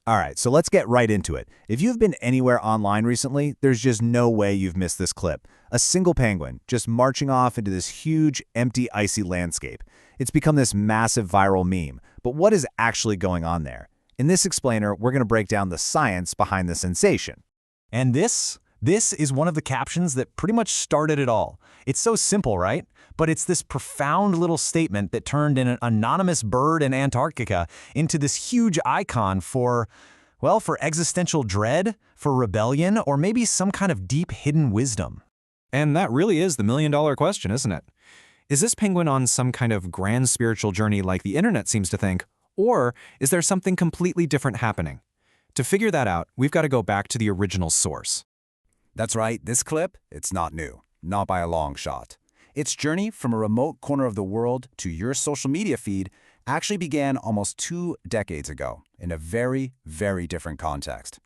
All right, so let's get right into it. If you've been anywhere online recently, there's just no way you've missed this clip. A single penguin just marching off into this huge, empty, icy landscape. It's become this massive viral meme. But what is actually going on there? In this explainer, we're going to break down the science behind the sensation. And this is one of the captions that pretty much started it all. It's so simple, right? But it's this profound little statement that turned an anonymous bird in Antarctica into this huge icon for, well, for existential dread, for rebellion, or maybe some kind of deep hidden wisdom. And that really is the million-dollar question, isn't it? Is this penguin on some kind of grand spiritual journey like the internet seems to think, or is there something completely different happening? To figure that out, we've got to go back to the original source. That's right, this clip, it's not new, not by a long shot. Its journey from a remote corner of the world to your social media feed actually began almost 2 decades ago in a very, very different context.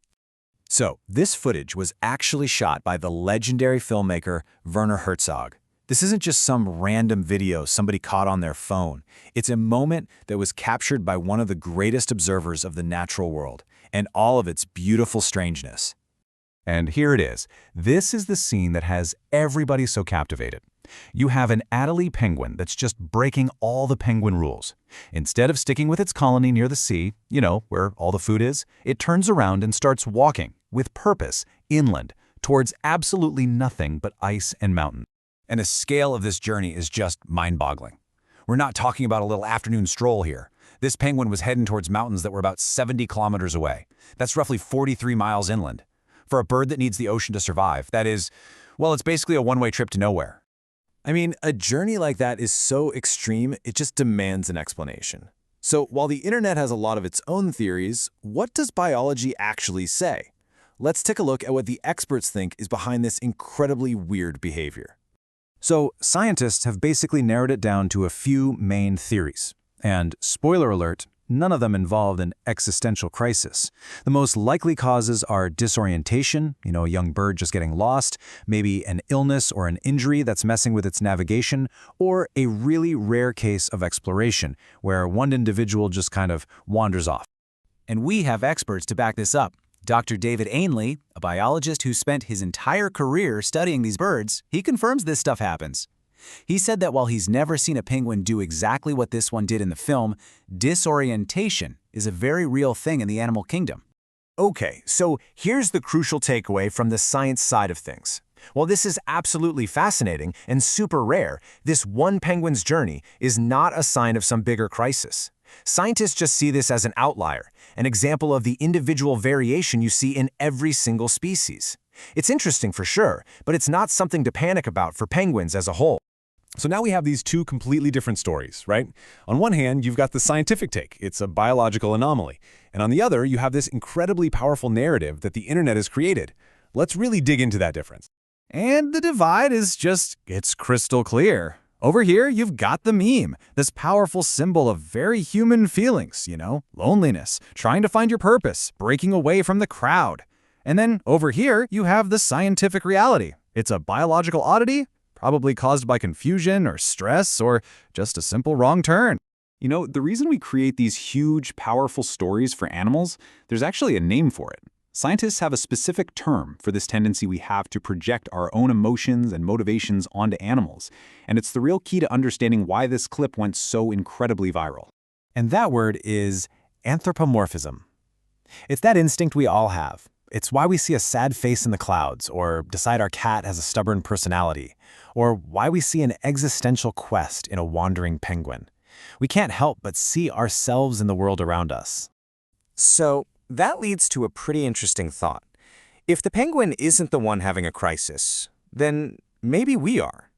So, this footage was actually shot by the legendary filmmaker Werner Herzog. This isn't just some random video somebody caught on their phone. It's a moment that was captured by one of the greatest observers of the natural world and all of its beautiful strangeness. And here it is. This is the scene that has everybody so captivated. You have an Adelie penguin that's just breaking all the penguin rules. Instead of sticking with its colony near the sea, where all the food is, it turns around and starts walking, with purpose, inland, towards absolutely nothing but ice and mountains. And the scale of this journey is just mind-boggling. We're not talking about a little afternoon stroll here. This penguin was heading towards mountains that were about 70 kilometers away. That's roughly 43 miles inland. For a bird that needs the ocean to survive, that is, well, it's basically a one-way trip to nowhere. I mean, a journey like that is so extreme, it just demands an explanation. So while the internet has a lot of its own theories, what does biology actually say? Let's take a look at what the experts think is behind this incredibly weird behavior. So, scientists have basically narrowed it down to a few main theories. And, spoiler alert, none of them involved an existential crisis. The most likely causes are disorientation, a young bird just getting lost, maybe an illness or an injury that's messing with its navigation, or a really rare case of exploration, where one individual just kind of wanders off. And we have experts to back this up. Dr. David Ainley, a biologist who spent his entire career studying these birds, he confirms this stuff happens. He said that while he's never seen a penguin do exactly what this one did in the film, disorientation is a very real thing in the animal kingdom. Okay, so here's the crucial takeaway from the science side of things. While this is absolutely fascinating and super rare, this one penguin's journey is not a sign of some bigger crisis. Scientists just see this as an outlier, an example of the individual variation you see in every single species. It's interesting for sure, but it's not something to panic about for penguins as a whole. So now we have these two completely different stories, right? On one hand, you've got the scientific take. It's a biological anomaly. And on the other, you have this incredibly powerful narrative that the internet has created. Let's really dig into that difference. And the divide is it's crystal clear. Over here, you've got the meme, this powerful symbol of very human feelings, loneliness, trying to find your purpose, breaking away from the crowd. And then over here, you have the scientific reality. It's a biological oddity, probably caused by confusion or stress or just a simple wrong turn. The reason we create these huge, powerful stories for animals, there's actually a name for it. Scientists have a specific term for this tendency we have to project our own emotions and motivations onto animals, and it's the real key to understanding why this clip went so incredibly viral. And that word is anthropomorphism. It's that instinct we all have. It's why we see a sad face in the clouds, or decide our cat has a stubborn personality, or why we see an existential quest in a wandering penguin. We can't help but see ourselves in the world around us. So, that leads to a pretty interesting thought. If the penguin isn't the one having a crisis, then maybe we are.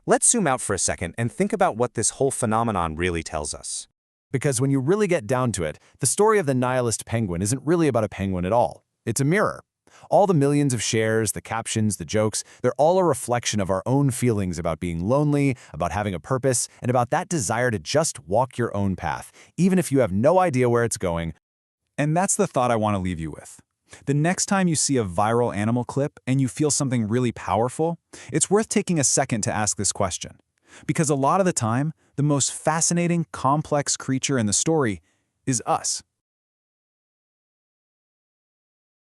Let's zoom out for a second and think about what this whole phenomenon really tells us. Because when you really get down to it, the story of the nihilist penguin isn't really about a penguin at all. It's a mirror. All the millions of shares, the captions, the jokes, they're all a reflection of our own feelings about being lonely, about having a purpose, and about that desire to just walk your own path, even if you have no idea where it's going. And that's the thought I want to leave you with. The next time you see a viral animal clip and you feel something really powerful, it's worth taking a second to ask this question. Because a lot of the time, the most fascinating, complex creature in the story is us.